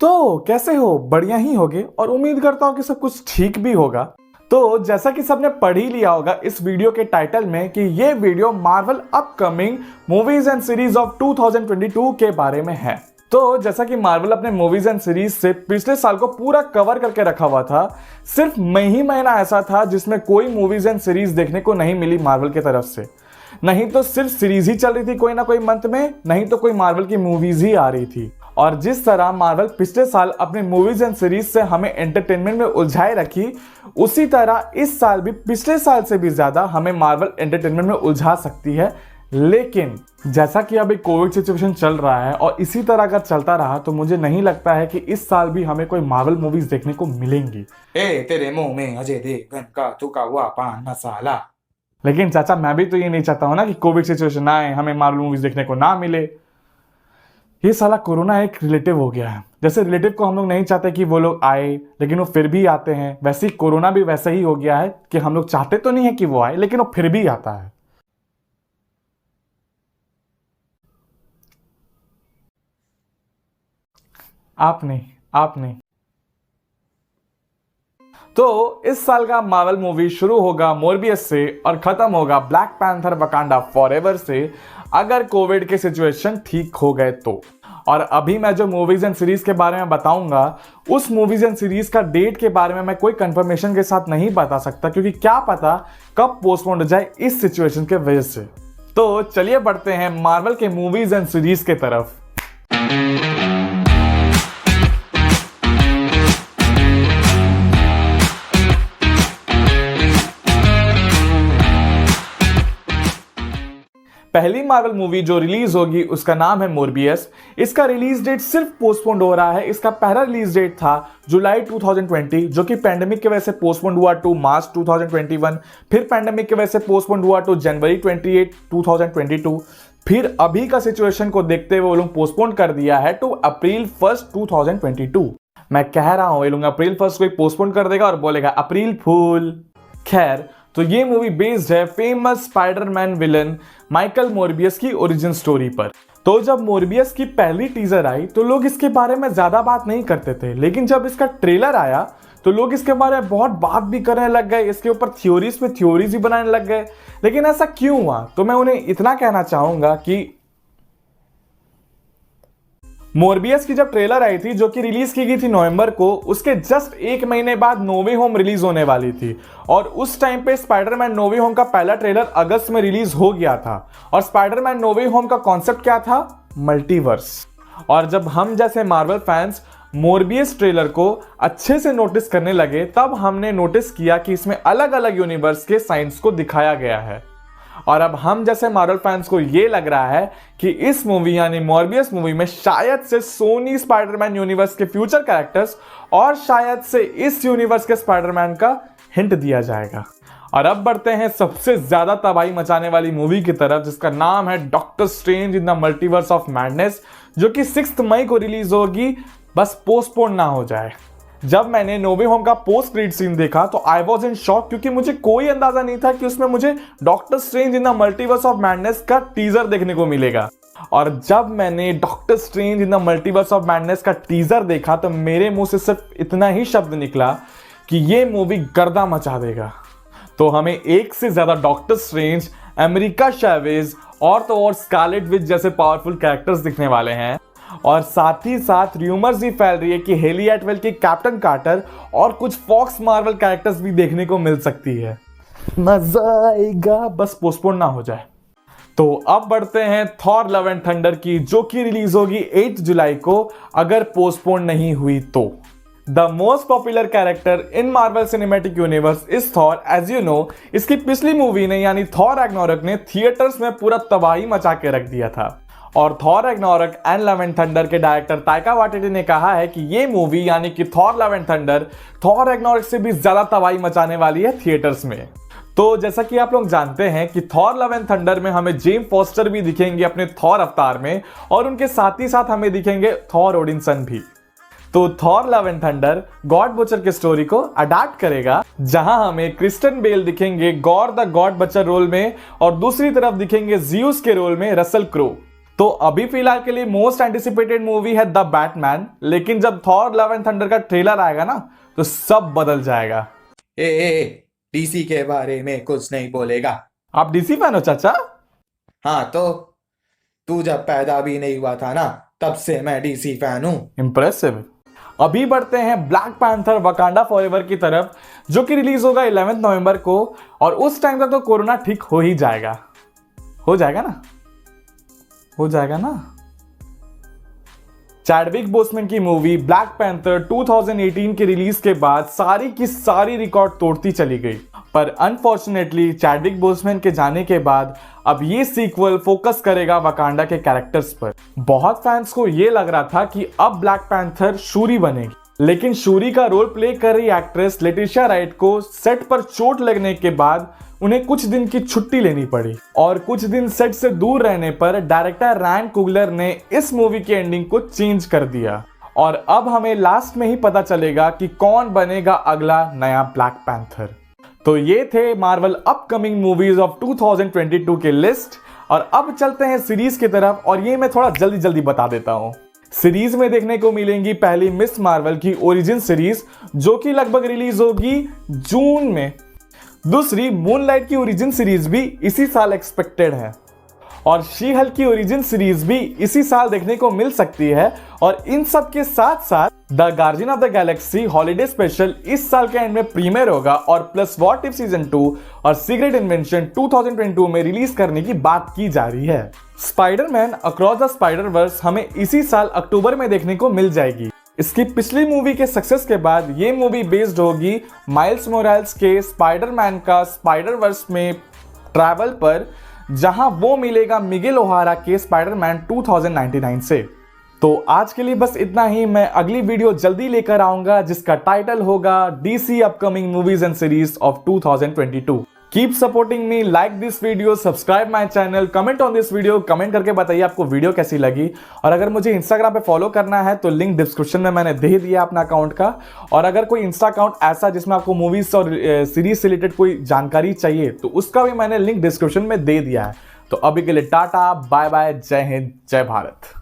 तो कैसे हो? बढ़िया ही होगे और उम्मीद करता हूँ कि सब कुछ ठीक भी होगा। तो जैसा कि सबने पढ़ ही लिया होगा इस वीडियो के टाइटल में कि ये video Marvel upcoming movies and series of 2022 के बारे में है। तो जैसा कि मार्वल अपने मूवीज एंड सीरीज से पिछले साल को पूरा कवर करके रखा हुआ था, सिर्फ महीना ऐसा था जिसमें कोई मूवीज एंड सीरीज देखने को नहीं मिली मार्वल की तरफ से। नहीं तो सिर्फ सीरीज ही चल रही थी कोई ना कोई मंथ में, नहीं तो कोई मार्वल की मूवीज ही आ रही थी। और जिस तरह मार्वल पिछले साल अपने मूवीज एंड सीरीज से हमें एंटरटेनमेंट में उलझाए रखी, उसी तरह इस साल भी पिछले साल से भी ज्यादा हमें मार्वल एंटरटेनमेंट में उलझा सकती है। लेकिन जैसा कि अभी कोविड सिचुएशन चल रहा है और इसी तरह अगर चलता रहा तो मुझे नहीं लगता है कि इस साल भी हमें कोई मार्वल मूवीज देखने को मिलेंगी। तेरे मुंह में अजय देवगन का थूका हुआ पान मसाला। लेकिन चाचा, मैं भी तो ये नहीं चाहता हूं ना कि कोविड सिचुएशन आए, हमें मार्वल मूवीज देखने को ना मिले। ये साला कोरोना एक रिलेटिव हो गया है। जैसे रिलेटिव को हम लोग नहीं चाहते कि वो लोग आए, लेकिन वो फिर भी आते हैं, वैसे ही कोरोना भी वैसा ही हो गया है कि हम लोग चाहते तो नहीं है कि वो आए, लेकिन वो फिर भी आता है। आप नहीं। तो इस साल का मार्वल मूवी शुरू होगा मोरबियस से और खत्म होगा ब्लैक पैंथर वकांडा फॉरएवर से, अगर कोविड के सिचुएशन ठीक हो गए तो। और अभी मैं जो मूवीज एंड सीरीज के बारे में बताऊंगा, उस मूवीज एंड सीरीज का डेट के बारे में मैं कोई कंफर्मेशन के साथ नहीं बता सकता, क्योंकि क्या पता कब पोस्टपोन हो जाए इस सिचुएशन के वजह से। तो चलिए बढ़ते हैं मार्वल के मूवीज एंड सीरीज के तरफ। पहली मार्वल मूवी जो रिलीज होगी उसका नाम है मोरबियस। इसका रिलीज डेट सिर्फ पोस्टपोन्ड हो रहा है। इसका पहला रिलीज डेट था जुलाई 2020, जो कि पैंडेमिक की वजह से पोस्टपोन्ड हुआ टू मार्च 2021, फिर पैंडेमिक की वजह से पोस्टपोन्ड हुआ टू जनवरी 28, 2022, फिर अभी का सिचुएशन को देखते हुए वो लोग पोस्टपोन्ड कर दिया है टू अप्रैल 1, 2022। मैं कह रहा हूं ये लोग अप्रैल 1 को पोस्टपोन्ड कर देगा और बोलेगा अप्रैल फूल। खैर, तो ये मूवी बेस्ड है famous Spiderman villain Michael Morbius की ओरिजिन स्टोरी पर। तो जब मोरबियस की पहली टीजर आई तो लोग इसके बारे में ज्यादा बात नहीं करते थे, लेकिन जब इसका ट्रेलर आया तो लोग इसके बारे में बहुत बात भी करने लग गए, इसके ऊपर थ्योरीज पे थ्योरीज भी बनाने लग गए। लेकिन ऐसा क्यों हुआ? तो मैं उन्हें इतना कहना चाहूंगा कि मोरबियस की जब ट्रेलर आई थी, जो कि रिलीज की गई थी नवंबर को, उसके जस्ट एक महीने बाद नो वे होम रिलीज होने वाली थी। और उस टाइम पे स्पाइडरमैन नो वे होम का पहला ट्रेलर अगस्त में रिलीज हो गया था। और स्पाइडरमैन नो वे होम का कॉन्सेप्ट क्या था? मल्टीवर्स। और जब हम जैसे मार्वल फैंस मोरबियस ट्रेलर को अच्छे से नोटिस करने लगे, तब हमने नोटिस किया कि इसमें अलग अलग यूनिवर्स के साइंस को दिखाया गया है। और अब हम जैसे मार्वल फैंस को ये लग रहा है कि इस मूवी यानी मोरबियस मूवी में शायद से सोनी स्पाइडरमैन यूनिवर्स के फ्यूचर कैरेक्टर्स और शायद से इस यूनिवर्स के स्पाइडरमैन का हिंट दिया जाएगा। और अब बढ़ते हैं सबसे ज्यादा तबाही मचाने वाली मूवी की तरफ, जिसका नाम है doctor strange in the multiverse of madness, जो कि 6 मई को रिलीज होगी, बस पोस्टपोन ना हो जाए। जब मैंने नो वे होम का पोस्ट क्रेडिट सीन देखा तो आई वॉज इन शॉक, क्योंकि मुझे कोई अंदाजा नहीं था कि उसमें मुझे doctor strange in the multiverse of madness का टीजर देखने को मिलेगा। और जब मैंने doctor strange in the multiverse of madness का टीजर देखा तो मेरे मुंह से सिर्फ इतना ही शब्द निकला कि ये मूवी गर्दा मचा देगा। तो हमें एक से ज्यादा डॉक्टर स्ट्रेंज, अमेरिका चैवेज और स्कारलेट विच जैसे पावरफुल कैरेक्टर्स दिखने वाले हैं। और साथ ही साथ रूमर्स भी फैल रही है कि हेली एटवेल की कैप्टन कार्टर और कुछ फॉक्स मार्वल कैरेक्टर्स भी देखने को मिल सकती है। मजा आएगा, बस पोस्टपोन ना हो जाए। तो अब बढ़ते हैं थॉर लव एंड थंडर की, जो कि रिलीज होगी 8 जुलाई को, अगर पोस्टपोन नहीं हुई तो। The most popular character in Marvel cinematic universe is Thor. As you know, इसकी पिछली मूवी ने यानी थॉर रैग्नारोक ने थिएटर्स में पूरा तबाही मचा के रख दिया था। और Thor Ragnarok and love and thunder के डायरेक्टर ताइका वाइटिटी ने कहा है कि ये मूवी यानी कि Thor love and thunder Thor Ragnarok से भी ज्यादा तबाही मचाने वाली है थिएटर्स में। तो जैसा कि आप लोग जानते हैं कि थॉर लव एंड थंडर में हमें जेम फॉस्टर भी दिखेंगे अपने थॉर अवतार में, और उनके साथ ही साथ हमें दिखेंगे थॉर ओडिनसन भी। तो Thor love and thunder god butcher के स्टोरी को अडैप्ट करेगा, जहां हमें क्रिस्टन बेल दिखेंगे Gorr the god butcher role में और दूसरी तरफ दिखेंगे जियूस के रोल में रसल क्रो। तो अभी फिलहाल के लिए मोस्ट एंटिसिपेटेड मूवी है द बैटमैन, लेकिन जब थॉर लव एंड थंडर का ट्रेलर आएगा ना तो सब बदल जाएगा। ए डीसी के बारे में कुछ नहीं बोलेगा। आप डीसी फैन हो चाचा? हाँ तो तू जब पैदा भी नहीं हुआ था ना तब से मैं डीसी फैन हूँ। इंप्रेसिव। अभी बढ़ते हैं ब्लैक पैंथर वकांडा फॉरएवर की तरफ, जो कि रिलीज होगा 11 नवंबर को, और उस टाइम तक तो कोरोना ठीक हो ही जाएगा। हो जाएगा ना? हो जाएगा ना? चैडविक बोसमैन की मूवी ब्लैक पैंथर 2018 की रिलीज के बाद सारी की सारी रिकॉर्ड तोड़ती चली गई, पर अनफॉर्चुनेटली चैडविक बोसमैन के जाने के बाद अब ये सीक्वल फोकस करेगा वकांडा के कैरेक्टर्स पर। बहुत फैंस को ये लग रहा था कि अब ब्लैक पैंथर शूरी बनेगी, लेकिन शूरी का रोल प्ले कर रही एक्ट्रेस लेटिशिया राइट को सेट पर चोट लगने के बाद उन्हें कुछ दिन की छुट्टी लेनी पड़ी, और कुछ दिन सेट से दूर रहने पर डायरेक्टर रैन कुगलर ने इस मूवी की एंडिंग को चेंज कर दिया, और अब हमें लास्ट में ही पता चलेगा कि कौन बनेगा अगला नया ब्लैक पैंथर। तो ये थे मार्वल अपकमिंग मूवीज ऑफ 2022 के लिस्ट, और अब चलते हैं सीरीज की तरफ, और ये मैं थोड़ा जल्दी जल्दी बता देता हूं। सीरीज में देखने को मिलेंगी पहली मिस मार्वल की ओरिजिन सीरीज, जो कि लगभग रिलीज होगी जून में। दूसरी मूनलाइट की ओरिजिन सीरीज भी इसी साल एक्सपेक्टेड है, और शी हल्क की ओरिजिन सीरीज भी इसी साल देखने को मिल सकती है। और इन सब के साथ साथ the guardian of the Galaxy holiday special इस साल के एंड में प्रीमियर होगा, और प्लस व्हाट इफ सीजन 2 और सीक्रेट इन्वेंशन 2022 में रिलीज करने की बात की जा रही है। Spiderman across the spider verse हमें इसी साल अक्टूबर में देखने को मिल जाएगी। इसकी पिछली मूवी के सक्सेस के बाद ये मूवी बेस्ड होगी माइल्स मोराल्स के स्पाइडरमैन का स्पाइडर वर्स में ट्रैवल पर, जहां वो मिलेगा मिगेल ओहारा के स्पाइडरमैन 2099 से। तो आज के लिए बस इतना ही। मैं अगली वीडियो जल्दी लेकर आऊंगा जिसका टाइटल होगा DC upcoming movies and series of 2022। Keep supporting me, like this video, subscribe my channel, comment on this video, comment करके बताइए आपको वीडियो कैसी लगी। और अगर मुझे इंस्टाग्राम पे फॉलो करना है तो लिंक डिस्क्रिप्शन में मैंने दे दिया अपना अकाउंट का। और अगर कोई इंस्टा अकाउंट ऐसा जिसमें आपको मूवीज और सीरीज से रिलेटेड कोई जानकारी चाहिए तो उसका भी मैंने लिंक डिस्क्रिप्शन में दे दिया है। तो अभी के लिए टाटा, बाय बाय, जय हिंद, जय भारत।